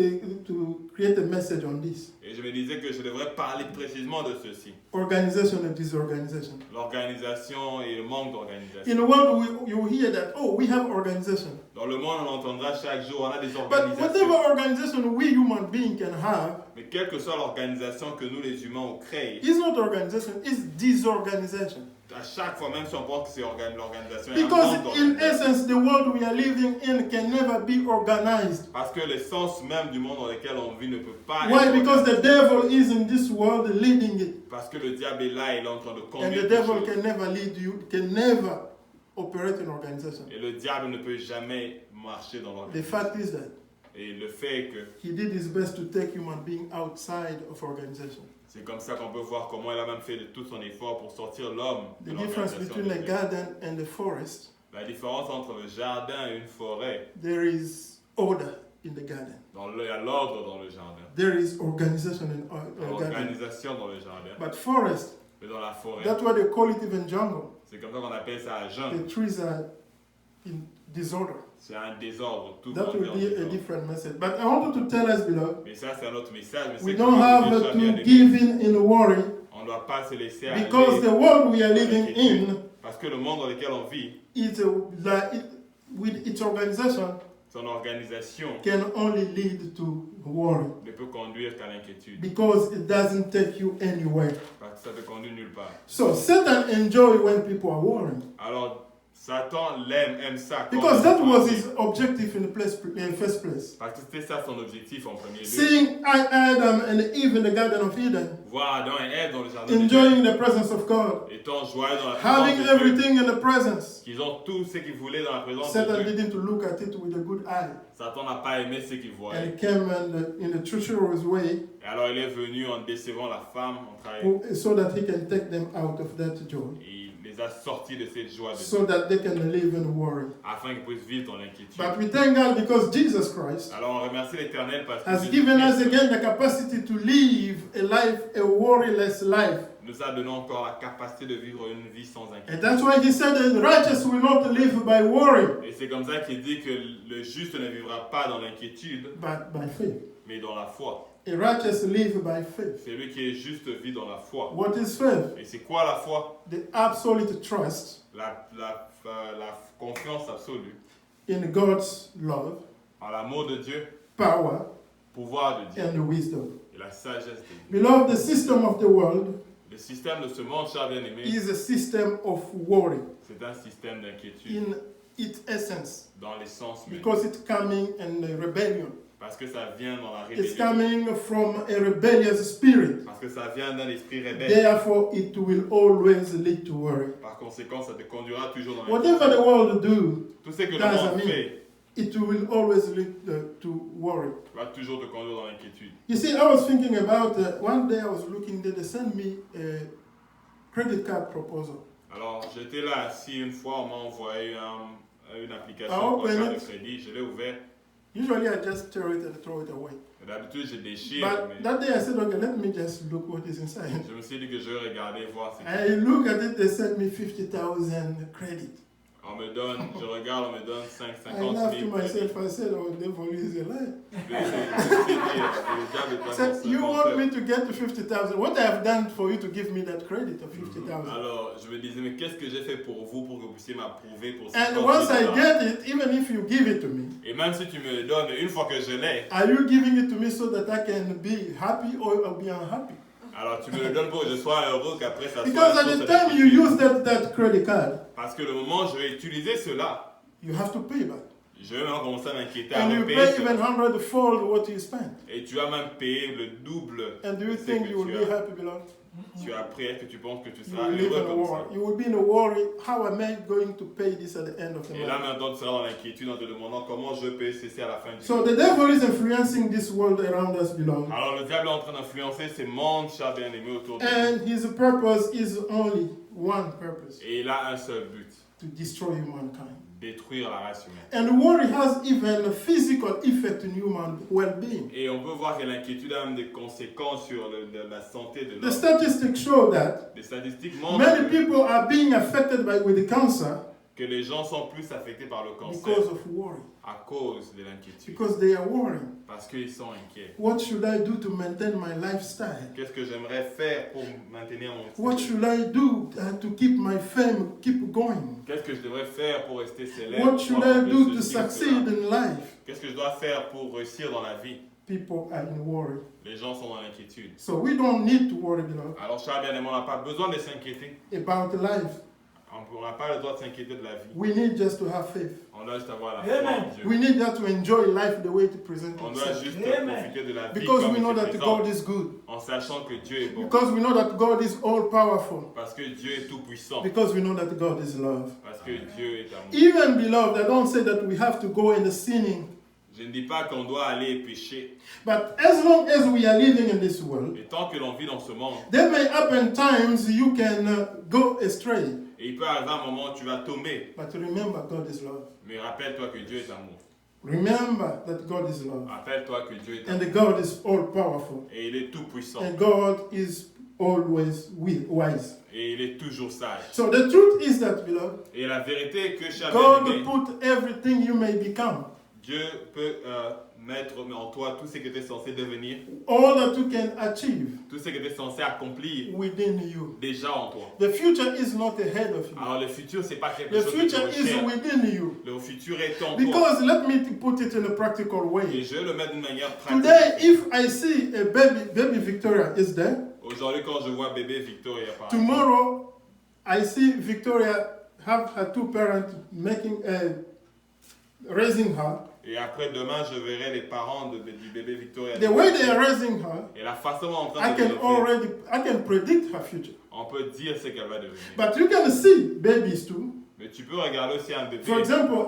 to create a message on this.
Et je me disais que je devrais parler précisément de ceci.
Organization and disorganization.
L'organisation et le manque d'organisation.
In the world, you hear that, oh, we have organization.
Dans le monde, on entendra chaque jour, on a des
But
organisations.
whatever organization we human being can have,
Mais quelle que soit l'organisation que nous les humains ont créée,
is not organization, it's disorganization.
à chaque fois, même si on pense que c'est l'organisation, il y a un
Because
manque
in
d'organisation.
essence, the world we are living in can never be organized.
Parce que l'essence même du monde dans lequel on vit ne peut pas
Why?
être
Because
organisé.
the devil is in this world leading it.
Parce que le diable est là, il est en train de
And
conduire
the
toutes
devil
choses.
can never lead you, can never operate in organization.
Et le diable ne peut jamais marcher dans
The
l'organisation.
fact is that
Et le fait est que
he did his best to take human being outside of organization.
c'est comme ça qu'on peut voir comment il a même fait de tout son effort pour sortir l'homme de
The difference
l'organisation
between
de
a
Dieu.
garden and a forest,
La différence entre le jardin et une forêt,
there is order in the garden.
il y a l'ordre dans le jardin,
There is organization in a garden.
l'organisation dans le jardin.
But forest,
Mais dans la forêt,
that's why they call it even jungle.
c'est comme ça qu'on appelle ça un jungle.
The trees are in disorder.
C'est un désordre. Tout
That
le monde
will
est en
be a
désordre.
different message. But I wanted to tell us, beloved,
Mais ça, c'est un autre message. Mais
we
c'est
don't
que
have
déjà
to
bien aimé.
give in worry
On ne doit pas se laisser
because the
aller
world we are living in
parce que le monde dans lequel on vit,
is with its organization
son organisation
can only lead to worry
ne peut conduire qu'à l'inquiétude.
because it doesn't take you anywhere.
Parce que ça te conduit nulle part.
So Satan enjoy when people are worrying
Alors, Satan aime ça. quand
because
on
that
est
was
tranquille.
his objective in first place.
Parce que c'était ça son objectif en premier lieu.
Seeing Adam and Eve in the Garden of Eden,
Voir Adam et Ève dans le jardin de
enjoying the presence of God,
Dieu, étant joyeux dans la
having
présence de Dieu,
everything in the presence.
qu'ils ont tout ce qu'ils voulaient dans la présence
Satan
de Dieu.
didn't look at it with a good eye
Satan n'a pas aimé ce qu'il voyait.
and came in a treacherous way
Et alors il est venu en décevant la femme, en travaillant.
so that he can take them out of that joy,
Et il les a sortis de cette joie de
so
Dieu,
that they can live in worry.
afin qu'ils puissent vivre dans l'inquiétude.
But we thank God because Jesus Christ
Alors on remercie l'Éternel parce
has
que
given us
Jésus-Christ
again the capacity to live a life, a worryless life.
nous a donné encore la capacité de vivre une vie sans
And
inquiétude.
that's why he said the righteous will not live by worry,
Et c'est comme ça qu'il dit que le juste ne vivra pas dans l'inquiétude,
but by faith.
mais dans la foi.
A righteous live by faith.
Celui qui est juste vit dans la foi.
What is faith?
Et c'est quoi la foi?
The absolute trust
La confiance absolue
in God's love,
en l'amour de Dieu,
power,
pouvoir de Dieu
and wisdom.
et la sagesse de Dieu.
Beloved, the system of the world
Le système de ce monde, cher bien-aimé,
is a system of worry
c'est un système d'inquiétude
in its essence
dans l'essence même.
because it's coming in a rebellion.
Parce que ça vient dans la
It's
rébellion.
coming from a rebellious spirit.
Parce que ça vient d'un esprit rebelle.
Therefore, it will always lead to worry.
Par conséquent, ça te conduira toujours dans
Whatever the world do,
Tout ce que le
doesn't
monde
mean
fait
it will always lead to worry.
va toujours te conduire dans l'inquiétude.
You see, I was thinking about one day I was looking, they sent me a credit card proposal.
Alors, j'étais là assis une fois, on m'a envoyé une application
Ah,
pour
open
carte de
it.
crédit. Je l'ai ouvert.
Usually I just tear it and throw it away.
Et d'habitude, je déchire.
But
Mais
that day I said, okay, let me just look what is inside.
je me suis dit que je vais regarder, voir ce
I look at it, they sent me 50,000 credit.
On me donne, je regarde, on me donne 5,
I
50
laughed to
000.
myself, I said, oh, devil is a lie.
Je me suis dit, le diable est
I
un
said, you
menteur.
want me to get to 50,000? What I have done for you to give me that credit of 50,000?
Alors, je me disais, mais qu'est-ce que j'ai fait pour vous pour que vous puissiez m'approuver pour 50
And
000
once I
dollars?
get it, even if you give it to me,
Et même si tu me le donnes, une fois que je l'ai,
are you giving it to me so that I can be happy or be unhappy?
alors tu me le donnes pour que je sois heureux, qu'après ça soit
Because
la
at
source
the
de
time you
l'inquiétude.
use that credit card,
Parce que le moment où je vais utiliser cela,
you have to pay back.
je vais même commencer à m'inquiéter à
And you
repayer
pay
cela.
even 100-fold what you spent.
Et tu as même payé le double
And do
de
you
ce
think
que
you will
tu
be
as.
happy, beloved?
Tu as pris, est-ce que tu penses que tu
You
seras
will live
heureux
in a
comme
worry.
ça?
You will be in a worry. How am I going to pay this at the end of the
Et là
month?
maintenant tu seras dans l'inquiétude en te demandant comment je peux cesser à la fin du
So
mois.
the devil is influencing this world around us, beloved.
Alors le diable est en train d'influencer ces mondes, chers bien-aimés, autour de nous.
And his purpose is only one purpose,
Et il a un seul but,
to destroy humankind.
détruire la race humaine.
And worry has even a physical effect in human well-being.
Et on peut voir que l'inquiétude a même des conséquences sur la santé de
The
l'homme.
statistics show that
Les statistiques montrent
many
que,
people are being affected with cancer
que les gens sont plus affectés par le cancer
because of worry,
à cause de l'inquiétude.
because they are worrying.
Parce qu'ils sont inquiets.
What should I do to maintain my lifestyle?
Qu'est-ce que j'aimerais faire pour maintenir mon
What
style?
should I do to keep my fame keep going?
Qu'est-ce que je devrais faire pour rester célèbre?
What should
Pouvoir
I do
faire
to
ceci ou
succeed
cela?
in life?
Qu'est-ce que je dois faire pour réussir dans la vie?
People are in worry.
Les gens sont dans l'inquiétude.
So we don't need to worry, beloved,
Alors, cher bien-aimé, on n'a pas besoin de s'inquiéter.
about life.
On n'a pas le droit de s'inquiéter de la vie.
We need just to have faith.
On doit juste avoir la foi
Amen.
en Dieu.
We need just to enjoy life the way it presents
On doit
itself.
juste
Amen.
profiter de la vie
Because
comme
we
il
know
se
that
présente,
God is good.
en sachant que Dieu est bon.
Because we know that God is all powerful.
Parce que Dieu est tout-puissant.
Because we know that God is love.
Parce que Dieu est amour.
Even, beloved, I don't say that we have to go in the sinning.
Je ne dis pas qu'on doit aller pécher.
But as long as we are living in this world,
Et tant que l'on vit dans ce monde,
there may happen times you can go astray.
et il peut arriver un moment où tu vas tomber.
But remember, God is love.
Mais rappelle-toi que Dieu est amour.
Remember that God is love.
Rappelle-toi que Dieu est
And
amour.
God is all powerful.
Et il est tout-puissant.
And God is always wise.
Et il est toujours sage.
So the truth is that, beloved,
Et la vérité est que, cher
God
bien-aimé,
put everything you may become,
Dieu peut mettre en toi tout ce que tu es censé devenir,
all that you can achieve
tout ce que tu es censé accomplir
within you.
déjà en toi.
The future is not ahead of you.
Alors le futur, c'est pas quelque
The
chose que tu
future is
recherches.
within you.
Le futur est en toi.
Because let me put it in a practical
Et
way.
je vais le mettre d'une manière pratique.
Today, if I see a baby Victoria is there.
Aujourd'hui, quand je vois bébé Victoria par exemple,
Tomorrow, I see Victoria have her two parents raising her.
et après demain, je verrai les parents du bébé Victoria.
The way they are raising her,
Et la façon dont on est en
I
train de
can
l'élever,
I can predict her future.
on peut dire ce qu'elle va devenir.
But you can see babies too.
Mais tu peux regarder aussi un bébé.
For example,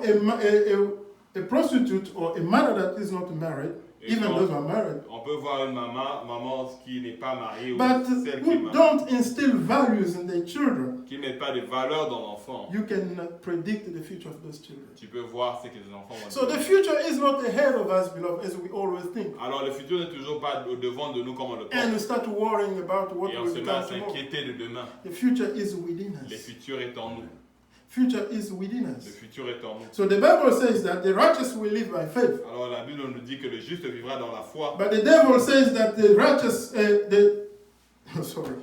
a prostitute or a mother that is not married,
Et
even
quand-
those who are married,
On peut voir une maman qui n'est pas mariée ou
but
celle qui est
who
mariée,
don't instill values in their children,
qui met pas de valeur dans l'enfant.
you can predict the future of those children.
Tu peux voir ce que les enfants vont
So the
devenir.
future is not ahead of us, beloved, as we always think.
Alors le futur n'est toujours pas au devant de nous comme on le
And we
pense.
start worrying about what
Et on
will
se met à
become tomorrow.
s'inquiéter de demain.
The future is within
Le
us.
futur est en nous.
Future is within
Le
us.
futur est en nous.
So the Bible says that the righteous will live by faith.
Alors la Bible nous dit que le juste vivra dans la foi.
But the devil says that the righteous, sorry,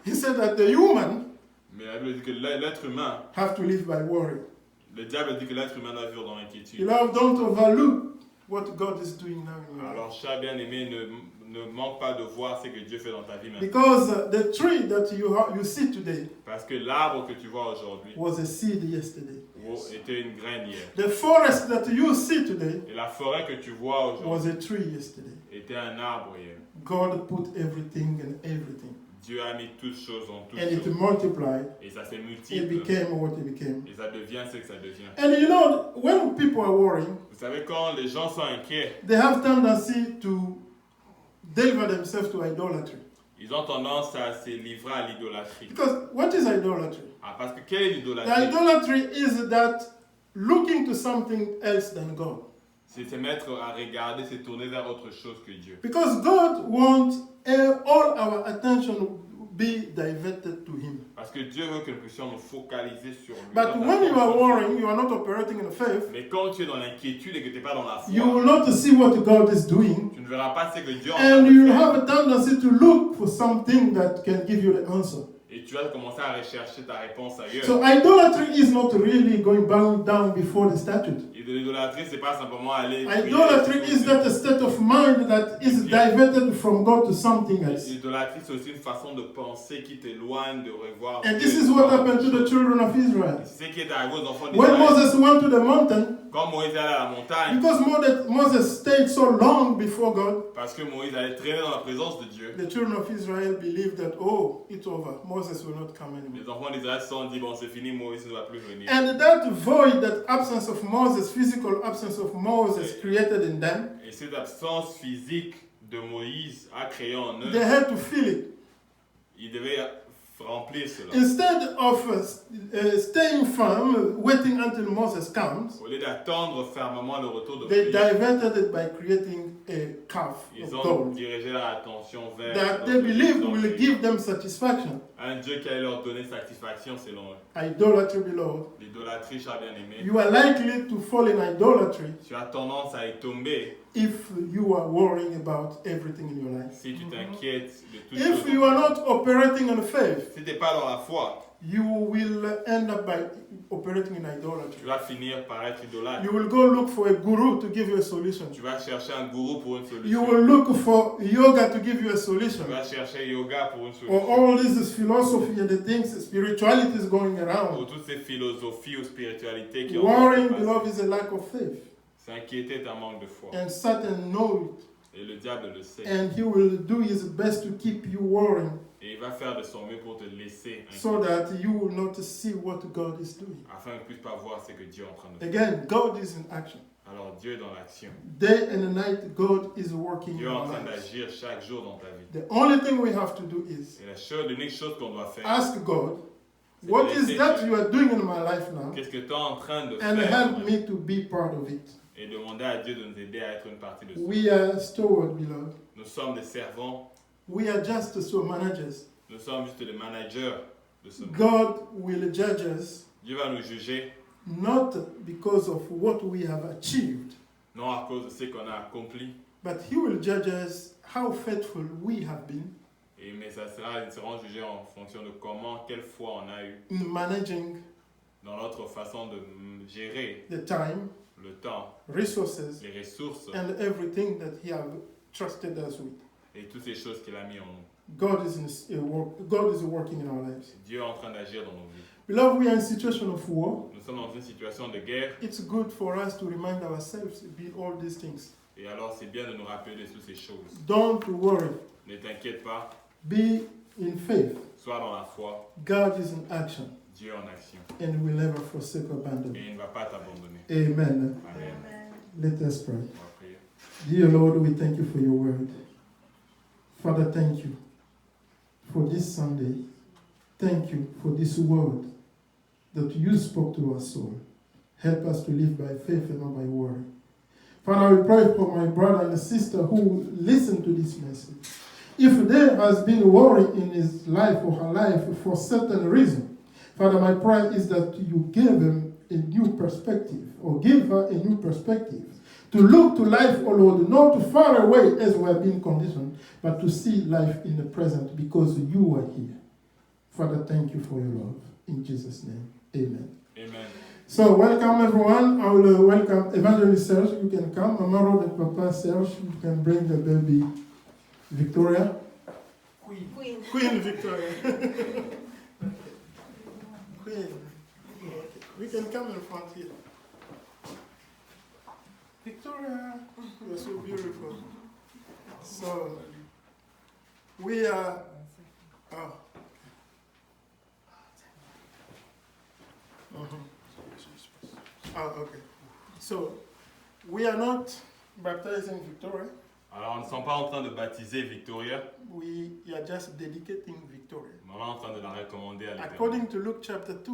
he said that the human
Mais la Bible dit que l'être humain,
have to live by worry.
le diable dit que l'être humain doit vivre dans l'inquiétude.
Beloved, don't overlook what God is doing now in your life.
Alors cher bien-aimé,
ne manque pas de voir ce que Dieu fait dans ta vie maintenant.
Because the tree that you see today
Parce que l'arbre que tu vois aujourd'hui
was a seed yesterday.
était une graine hier.
The forest that you see today
Et la forêt que tu vois
was
aujourd'hui
a tree yesterday.
était un arbre hier.
God put everything in everything.
Dieu a mis toutes choses en toutes
And it
choses.
multiplied.
Et ça s'est
It
multiplié.
became what it became.
Et ça devient ce que ça devient.
And you know, when people are worrying,
Vous savez, quand les gens sont inquiets,
they have tendency to deliver themselves to idolatry.
ils ont tendance à se livrer à l'idolâtrie.
Because what is idolatry?
Ah, parce que quelle est
The
l'idolâtrie?
idolatry is that looking to something else than God.
C'est se mettre à regarder, se tourner vers autre chose que Dieu.
Because God wants all our attention be diverted to Him.
Parce que Dieu veut que nous puissions nous focaliser sur lui.
But when you are worrying, you are not operating in faith,
Mais quand tu es dans l'inquiétude et que tu n'es pas dans la foi,
you will not see what God is doing,
tu ne verras pas ce que Dieu est en train
and
de
you will
faire.
have a tendency to look for something that can give you the answer.
Et tu vas commencer à rechercher ta réponse ailleurs.
So idolatry is not really going bowing down before the statute.
Et de l'idolâtrie, c'est pas simplement aller.
Idolatry is that a state of mind that is diverted from God to something else.
L'idolâtrie, c'est aussi une façon de penser qui t'éloigne de revoir.
And
Dieu.
this is what happened to the children of Israel.
C'est ce qui est arrivé aux enfants
When
d'Israël.
Moses went to the mountain,
Quand Moïse allait à la montagne,
because Moses stayed so long before God,
parce que Moïse allait traîner dans la présence de Dieu,
the children of Israel believed that, oh, it's over. Moses will not come anymore.
les enfants d'Israël se sont dit, bon, c'est fini, Moïse ne va plus venir.
And that void, that absence of Moses, physical absence of Moses created in them,
Et cette absence physique de Moïse a créé en eux,
they had to feel it.
ils devaient remplir cela.
Instead of staying firm, waiting until Moses comes,
Au lieu d'attendre fermement le retour de
they
Moïse,
diverted it by creating a calf of
ils ont
gold
dirigé leur attention vers
that they believed will give them satisfaction.
un Dieu qui allait leur donner satisfaction selon eux.
Idolatry, beloved.
L'idolâtrie, cher bien-aimé,
You are likely to fall in idolatry
tu as tendance à y tomber
if you are worrying about everything in your life.
si tu t'inquiètes de toutes
If
choses.
you are not operating in faith,
Si tu n'es pas dans la foi,
you will end up by operating in
tu
idolatry.
vas finir par être idolâtre.
You will go look for a guru to give you a solution.
Tu vas chercher un gourou pour une
You
solution.
will look for yoga to give you a solution.
Tu vas chercher yoga pour une
Or
solution.
all this philosophy and the things, spirituality is going
Pour
around.
toutes ces philosophies ou spiritualités qui
Worrying,
ont
beloved, is a lack of faith.
s'inquiéter est un manque de foi.
And Satan knows it.
Et le diable le sait.
And he will do his best to keep you worrying
Et il va faire de son mieux pour te laisser
so
inquiet,
that you will not see what God is doing.
afin que tu ne puisses pas voir ce que Dieu est en train de faire.
Again, God is in action.
Alors Dieu est dans l'action.
Day and night, God is working in
Dieu est en
our
train
lives.
d'agir chaque jour dans ta vie.
The only thing we have to do is
Et l'unique chose qu'on doit faire,
ask God,
c'est de
what
laisser
is that
Dieu.
you are doing in my life now?
Qu'est-ce que tu es en train de
And
faire
help
dans ma
me
vie?
to be part of it.
Et demander à Dieu de nous aider à être une partie de ça.
We are steward, beloved.
Nous sommes des servants.
We are just so managers.
Nous sommes juste les managers de ce monde.
God will judge us
Dieu va nous juger,
not because of what we have achieved,
non à cause de ce qu'on a accompli,
but He will judge us how faithful we have been
mais ils seront jugés en fonction de comment, quelle foi on a eu
in managing
dans notre façon de gérer
the time,
le temps,
resources,
les ressources
and everything that He has trusted us with.
et toutes ces choses qu'il a mis en nous.
God is working in our lives.
Dieu est en train d'agir dans nos vies.
Beloved, we are in a situation of war.
Nous sommes dans une situation de guerre
It's good for us to remind ourselves about all these things.
et alors c'est bien de nous rappeler de toutes ces choses.
Don't worry.
Ne t'inquiète pas,
Be in faith.
sois dans la foi,
God is in action
Dieu est en action
and will never forsake or abandon.
et il ne va pas t'abandonner.
Amen.
Amen.
Let us pray.
On va prier.
Dear Lord, we thank you for your word. Father, thank you for this Sunday. Thank you for this word that you spoke to our soul. Help us to live by faith and not by worry. Father, we pray for my brother and sister who listen to this message. If there has been worry in his life or her life for certain reason, Father, my prayer is that you give him a new perspective or give her a new perspective to look to life, O Lord, not too far away as we have been conditioned, but to see life in the present because you are here. Father, thank you for your love. In Jesus' name, amen.
Amen.
So, welcome everyone. I will welcome Evangelist Serge. You can come. Mama Rod and Papa Serge, you can bring the baby Victoria?
Queen.
Queen Victoria. Queen. We can come in front here. Victoria, you're so beautiful. So, we are. Oh. Oh, okay. So, we are not baptizing Victoria.
Alors, nous ne sommes pas en train de baptiser Victoria,
We are just dedicating Victoria.
mais on est en train de la recommander à l'Éternel.
According to Luke chapter 2,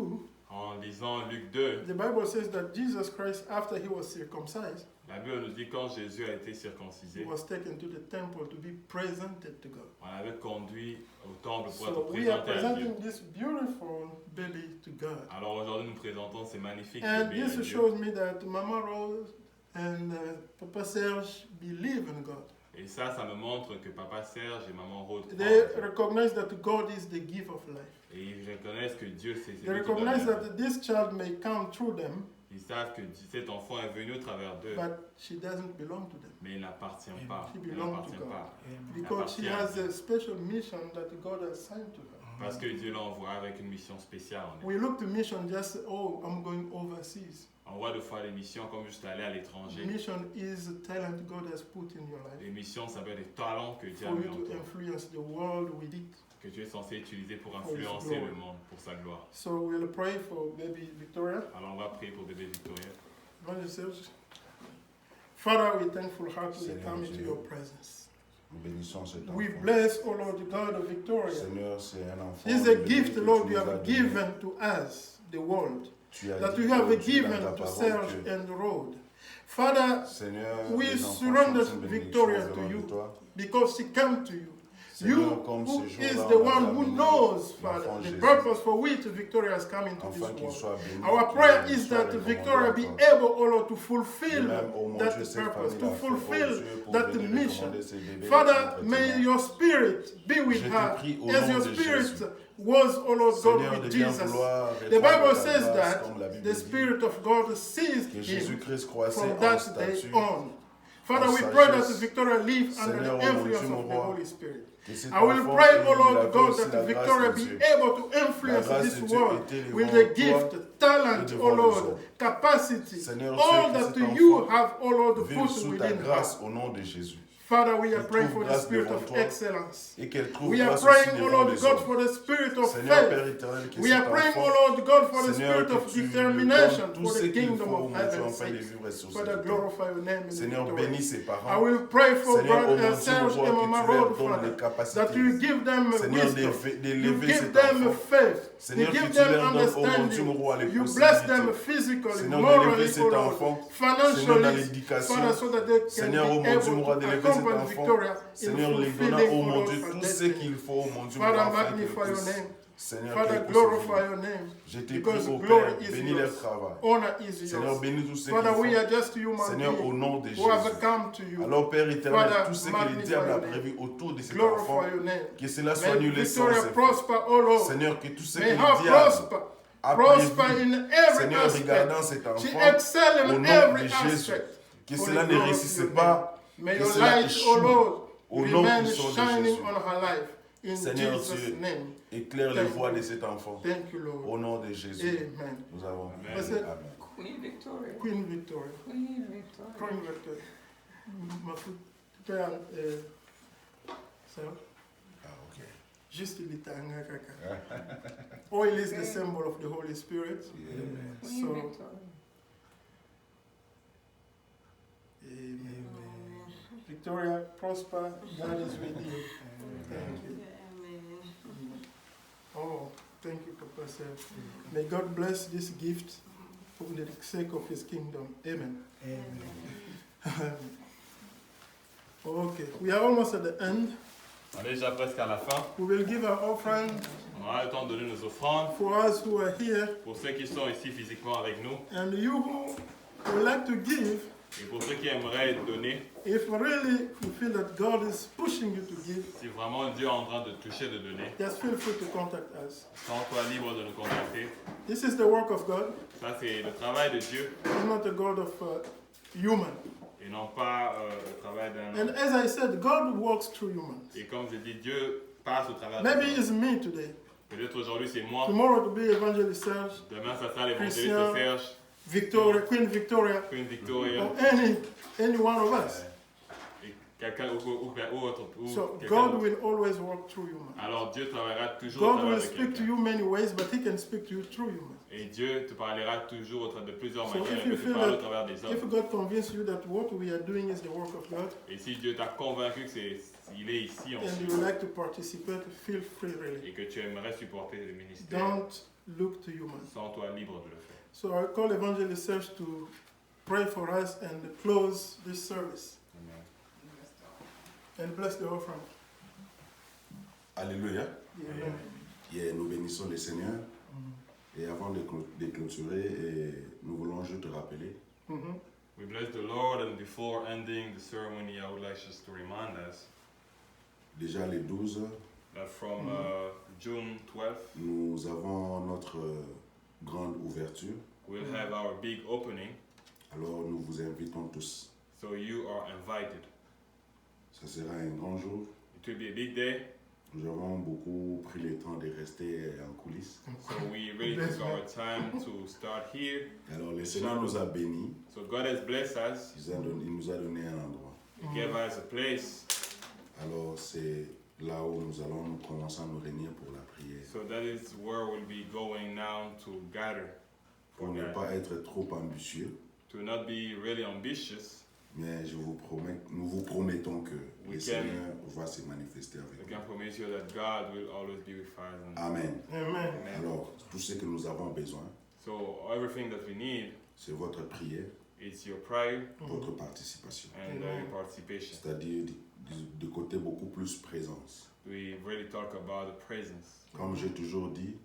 En lisant Luc 2,
the Bible says that Jesus Christ, after he was circumcised,
la Bible nous dit quand Jésus a été
he
circoncisé,
was taken to the temple to be presented to God.
on l'avait conduit au temple pour
So
être
we are
présenté à Dieu.
presenting this beautiful baby to God.
Alors aujourd'hui, nous présentons ces magnifiques
And
bébés à
this
Dieu.
shows me that Mama Rose and Papa Serge believe in God.
Et ça me montre que Papa Serge et Maman Rose croient
They
en Dieu.
recognize that God is the giver of life.
Et ils reconnaissent que Dieu c'est
They
celui qui donne
recognize
la vie.
that this child may come through them,
Ils savent que cet enfant est venu au travers d'eux,
but she doesn't belong to them.
mais il n'appartient pas.
She
Il
belongs
n'appartient
to God.
pas.
Because she has a special mission that God has signed to her.
Parce que Dieu l'envoie avec une mission spéciale. En
We look to mission just, oh, I'm going overseas.
On voit de fois les missions comme juste aller à l'étranger.
Mission is a talent God has put in your life
Les missions, ça veut être des talents que Dieu a
for
mis
you
en
to
toi,
influence the world with it.
que Dieu est censé utiliser pour
His
influencer
glory.
le monde pour sa gloire.
So we'll pray for baby Victoria.
Alors on va prier pour bébé Victoria.
Lord Jesus. Father, we thankful heartily
Seigneur
come into
Dieu.
your presence.
Nous bénissons cet enfant.
We bless, oh Lord God of Victoria.
Seigneur, c'est un enfant.
This is a
de
gift,
que
Lord,
tu
you
nous as
have
donné.
given to us, the world,
Tu as
that
dit
you have
que tu
given
dans ta
to
parole
Serge
que,
and the road. Father,
Seigneur,
we
les enfants
surrender
sont une bénédiction
Victoria to
venant de
you.
toi.
because she came to you.
Seigneur,
You
comme
who
ces
is
jours-là,
the
on a
one who
amené
knows,
l'enfant
Father, the
Jésus,
purpose for which Victoria has come into
afin
this
qu'il
world.
soit béni,
Our
qu'il
prayer
soit
is that
recommandé
Victoria be
à toi.
able, oh Lord, to
De
fulfill
même, oh mon
that
Dieu, cette
purpose,
famille
to
l'a fait, oh
fulfill
Dieu, pour
that
venir
mission.
recommander ces bébés
Father,
concrètement.
may your spirit be with
Je te
her
prie au
as
nom
your
de
spirit
Jésus.
was, oh Lord
Seigneur,
God,
de
with
bien
Jesus.
vouloir
The
répondre à
Bible
ta
says
grâce,
that
comme la Bible
the
dit,
Spirit of God seized
que
him
Jésus-Christ croissait
from
en
that day
statut,
on. Father,
en
we pray that
sagesse.
Victoria live under
Seigneur,
the
oh mon
influence
Dieu, mon
of the
roi,
Holy Spirit.
que cet
I will
enfant
pray,
ait
oh Lord
la
God,
grâce et
that
la
Victoria
grâce de
be
Dieu.
able to influence
La grâce
this
de Dieu
world
était
with
devant
the
toi
gift, talent,
et devant
oh
les
Lord,
hommes.
capacity,
Seigneur,
all
tu sais
that
que cet
you
enfant
have, oh Lord,
vive
put
sous ta
within
grâce
her.
au nom de Jésus.
Father, we are
Qu'il
praying
trouve
for the
grâce
spirit
devant
of
toi
excellence.
Et qu'elle trouve
We are
grâce aussi
praying, oh
devant
Lord
les
God,
hommes.
for the spirit of
Seigneur, Père
faith.
éternel, que
We
cet
are praying,
enfant,
oh Lord God, for the
Seigneur,
spirit
que
of
tu lui
determination
donnes tout
for
ce
the
qu'il
kingdom
faut,
of
mon Dieu,
heaven's
afin de
sake.
vivre sur
Father,
cette terre.
glorify your name in
Seigneur,
victory.
bénis ses
I
parents.
will pray for
Seigneur, oh
brother
mon Dieu,
Serge
mon roi,
and
que
Mama
tu leur
Road,
donnes
Father,
les
that
capacités.
you give them
Seigneur,
wisdom, you
d'élever
give
cet
them
enfant.
faith, you
Seigneur, que
give
tu
them
leur donnes, oh mon Dieu, mon
understanding,
roi, les
you bless them
possibilités.
physically,
Seigneur,
morally,
d'élever cet
oh Lord,
enfant. Seigneur,
financially,
dans l'éducation.
Father, so that they can
Seigneur, oh
be
mon Dieu, mon
able
roi,
to
d'élever cet
accompany
enfant.
Victoria
Seigneur,
in
les donnant,
fulfilling,
oh
oh
mon
Lord,
Dieu,
her
tout ce
destiny.
qu'il faut, oh mon Dieu,
Father,
afin qu'elle
magnify your
puisse,
name.
Seigneur,
Father,
qu'elle puisse
glorify
vivre.
your name.
Je t'ai
Because
pris au
glory
Père,
is
bénis leur
yours.
travail.
Honor is
Seigneur,
yours.
bénis tout ce qu'ils
Father, we
font.
are just human
Seigneur, au
beings
nom de
who have
Jésus.
come to you.
Alors, Père éternel,
Father,
tout ce que le
magnify
diable a
your name.
prévu autour de cet enfant,
Glorify your name.
que cela soit
May
annulé sans
Victoria
effet.
prosper, oh Lord.
Seigneur, que tout ce que
May
le
her
diable
prosper.
a
Prosper
prévu,
in every
Seigneur,
aspect.
regardant cet
She
enfant,
excel
au
in
nom
every
de Jésus,
aspect.
que
For
cela
the
ne
glory of
réussisse
your
pas,
name. May
que
your
cela
light,
échoue,
oh Lord,
au nom
remain
puissant de
shining
Jésus.
on her life. In
Seigneur
Jesus'
Dieu,
name.
éclaire les voies de cet enfant.
Thank you, Lord.
Au nom de Jésus,
Amen.
nous avons
Amen.
prié.
Amen.
Amen.
Queen Victoria.
Queen Victoria.
Queen Victoria.
Queen Victoria. Mafuta ça
Ah, ok.
juste litanga kaka. Oil is the symbol of the Holy Spirit.
Yeah.
Queen
So,
Victoria.
amen. Victoria, prosper. God is with you. Thank you. Oh, thank you, Papa Sir. May God bless this gift for the sake of His kingdom. Amen. Okay, we are almost at the end.
On est déjà presque à la fin.
We will give our offering
On aura le temps de donner nos offrandes.
for us who are here,
Pour ceux qui sont ici physiquement avec nous
and you who would like to give.
et pour ceux qui aimeraient donner,
If really you feel that God is pushing you to give,
si vraiment Dieu est en train de toucher, de donner,
just feel free to contact us.
sens-toi libre de nous contacter.
This is the work of God.
Ça, c'est le travail de Dieu.
He's not a God of human.
Et non pas au travers d'un
And
homme.
as I said, God works through humans.
Et comme je dis, Dieu passe au travers
Maybe
des
it's
hommes.
me today.
Peut-être aujourd'hui c'est moi.
Tomorrow to be Evangelist Serge,
Demain ça sera l'évangéliste
Christian,
Serge,
Victoria, Queen Victoria,
Queen Victoria.
or any one of us.
Et quelqu'un ou autre. Ou
So
quelqu'un
God
d'autre.
will always work through humans.
Alors Dieu travaillera toujours au
God
travers
will
de
speak to
quelqu'un.
you many ways, but He can speak to you through humans.
Et Dieu te parlera toujours au travers de plusieurs
So
manières.
if
Il
you
peut te
feel
parler au
that,
travers des
if
hommes.
God convinces you that what we are doing is the work of God,
Et si Dieu t'a convaincu que il est ici en
and you would like to participate, feel free really.
et que tu aimerais supporter le ministère,
Don't look to humans.
sens-toi libre de le faire.
So I call Evangelist Serge to pray for us and close this service.
Amen.
And bless the offering.
Alléluia.
Amen.
Et nous bénissons le Seigneur. Et avant de clôturer, nous voulons juste te rappeler
Mhm.
We bless the Lord, and before ending the ceremony, I would like just to remind us
déjà les 12,
that from June 12th,
nous avons notre grande ouverture.
we'll have our big opening,
Alors nous vous invitons tous.
so you are invited.
Ça sera un grand jour.
It will be a big day,
Nous avons beaucoup pris le temps de rester en coulisses.
so we really took our time to start here.
Alors le Seigneur nous a bénis.
So God has blessed us.
Il nous a donné un endroit.
He gave us a place,
Alors c'est là où nous allons nous commencer à nous réunir pour la prière.
so that is where we'll be going now to gather for
Pour ne
God.
pas être trop ambitieux,
To not be really ambitious,
mais nous vous promettons que
We
le
can-
Seigneur va se manifester avec
I
nous.
can promise you that God will always be with us. And
Amen.
Amen.
Amen.
Alors, tout ce que nous avons besoin,
So everything that we need,
c'est votre prière,
it's your prayer
votre participation.
and
Amen.
your participation.
C'est-à-dire de côté beaucoup plus présence.
We really talk about the presence.
Comme j'ai toujours dit,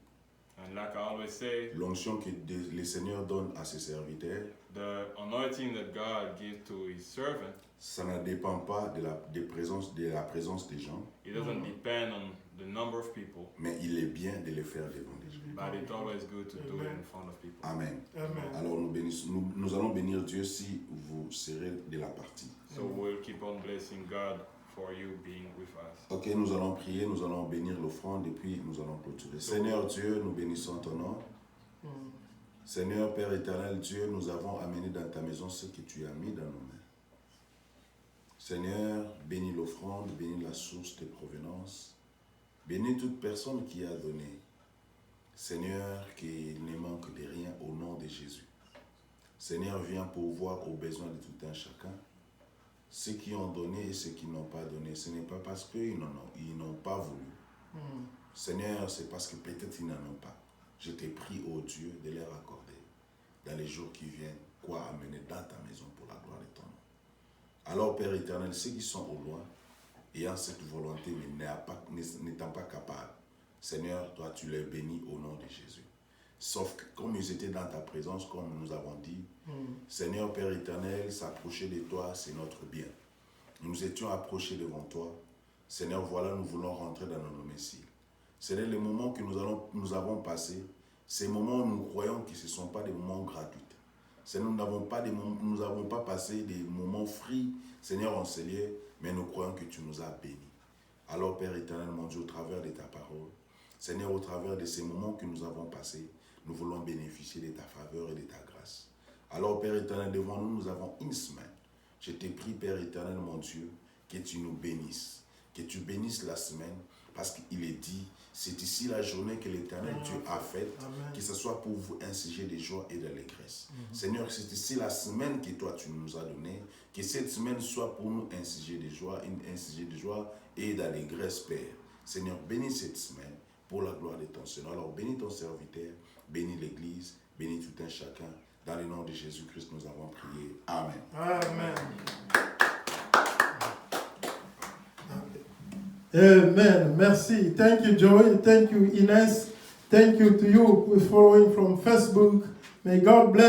And like I always say,
l'onction que le Seigneur donne à ses serviteurs,
the anointing that God gives to His servant,
ça ne dépend pas de la présence des gens,
it doesn't depend on the number of people,
mais il est bien de le faire devant les gens.
but it's always good to do it in front of people.
Amen.
Amen.
Alors nous allons bénir Dieu si vous serez de la partie.
So we'll keep on blessing God for you being with us.
Ok, nous allons prier, nous allons bénir l'offrande et puis nous allons clôturer. Seigneur Dieu, nous bénissons ton nom.
Mm.
Seigneur Père éternel Dieu, nous avons amené dans ta maison ce que tu as mis dans nos mains. Seigneur, bénis l'offrande, bénis la source de provenance. Bénis toute personne qui a donné. Seigneur, qu'il ne manque de rien au nom de Jésus. Seigneur, viens pourvoir aux besoins de tout un chacun. Ceux qui ont donné et ceux qui n'ont pas donné, ce n'est pas parce qu'ils n'ont pas voulu.
Mm.
Seigneur, c'est parce que peut-être ils n'en ont pas. Je te prie, ô Dieu, de leur accorder dans les jours qui viennent quoi amener dans ta maison pour la gloire de ton nom. Alors, Père éternel, ceux qui sont au loin, ayant cette volonté, mais n'étant pas capables, Seigneur, toi, tu les bénis au nom de Jésus. Sauf que comme ils étaient dans ta présence, comme nous avons dit, Seigneur, Père éternel, s'approcher de toi, c'est notre bien. Nous étions approchés devant toi. Seigneur, voilà, nous voulons rentrer dans nos domiciles. Seigneur, les moments que nous avons passés, ces moments où nous croyons que ce ne sont pas des moments gratuits. Seigneur, nous n'avons pas passé des moments free, Seigneur, en Seigneur, mais nous croyons que tu nous as bénis. Alors, Père éternel, mon Dieu, au travers de ta parole, Seigneur, au travers de ces moments que nous avons passés, nous voulons bénéficier de ta faveur et de ta grâce. Alors, Père éternel, devant nous, nous avons une semaine. Je te prie, Père éternel, mon Dieu, que tu nous bénisses. Que tu bénisses la semaine, parce qu'il est dit, c'est ici la journée que l'Éternel Dieu a faite, que ce soit pour vous un sujet de joie et d'allégresse. Seigneur, c'est ici la semaine que toi tu nous as donnée, que cette semaine soit pour nous un sujet de joie, et d'allégresse, Père. Seigneur, bénis cette semaine pour la gloire de ton Seigneur. Alors bénis ton serviteur, bénis l'Église, bénis tout un chacun. Dans le nom de Jésus-Christ, nous avons prié. Amen.
Amen. Amen. Merci. Thank you, Joy. Thank you, Ines. Thank you to you who is following from Facebook. May God bless.